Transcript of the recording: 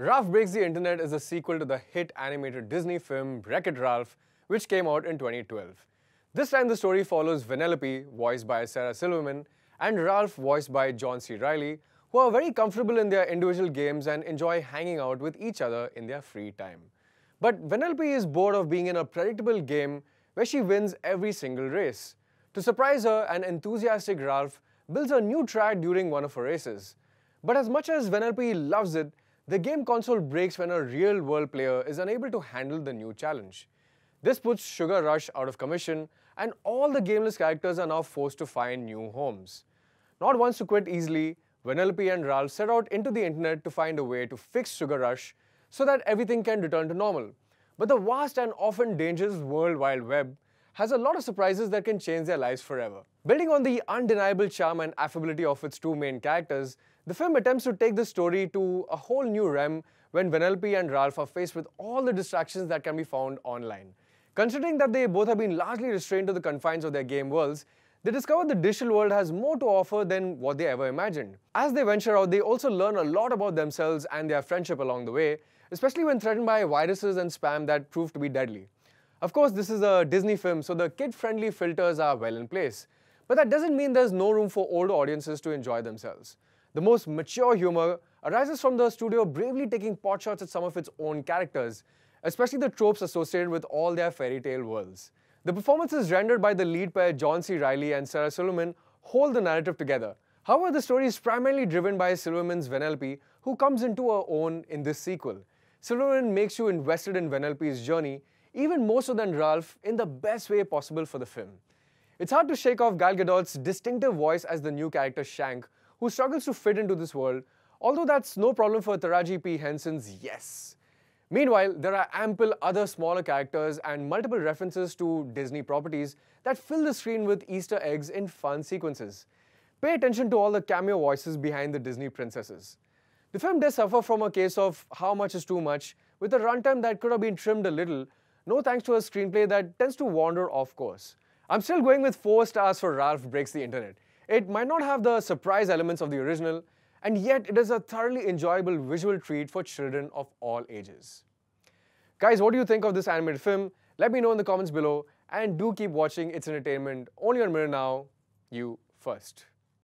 Ralph Breaks the Internet is a sequel to the hit animated Disney film Wreck-It Ralph, which came out in 2012. This time the story follows Vanellope, voiced by Sarah Silverman, and Ralph, voiced by John C. Reilly, who are very comfortable in their individual games and enjoy hanging out with each other in their free time. But Vanellope is bored of being in a predictable game where she wins every single race. To surprise her, an enthusiastic Ralph builds a new track during one of her races. But as much as Vanellope loves it, the game console breaks when a real-world player is unable to handle the new challenge. This puts Sugar Rush out of commission, and all the gameless characters are now forced to find new homes. Not ones to quit easily, Vanellope and Ralph set out into the internet to find a way to fix Sugar Rush so that everything can return to normal. But the vast and often dangerous World Wide Web has a lot of surprises that can change their lives forever. Building on the undeniable charm and affability of its two main characters, the film attempts to take the story to a whole new realm when Vanellope and Ralph are faced with all the distractions that can be found online. Considering that they both have been largely restrained to the confines of their game worlds, they discover the digital world has more to offer than what they ever imagined. As they venture out, they also learn a lot about themselves and their friendship along the way, especially when threatened by viruses and spam that prove to be deadly. Of course, this is a Disney film, so the kid-friendly filters are well in place. But that doesn't mean there's no room for older audiences to enjoy themselves. The most mature humor arises from the studio bravely taking potshots at some of its own characters, especially the tropes associated with all their fairy tale worlds. The performances rendered by the lead pair John C. Reilly and Sarah Silverman hold the narrative together. However, the story is primarily driven by Silverman's Vanellope, who comes into her own in this sequel. Silverman makes you invested in Vanellope's journey, even more so than Ralph, in the best way possible for the film. It's hard to shake off Gal Gadot's distinctive voice as the new character Shank, who struggles to fit into this world, although that's no problem for Taraji P. Henson's Yes. Meanwhile, there are ample other smaller characters and multiple references to Disney properties that fill the screen with Easter eggs in fun sequences. Pay attention to all the cameo voices behind the Disney princesses. The film does suffer from a case of how much is too much, with a runtime that could have been trimmed a little, no thanks to a screenplay that tends to wander off course. I'm still going with 4 stars for Ralph Breaks the Internet. It might not have the surprise elements of the original, and yet it is a thoroughly enjoyable visual treat for children of all ages. Guys, what do you think of this animated film? Let me know in the comments below, and do keep watching It's Entertainment only on Mirror Now, you first.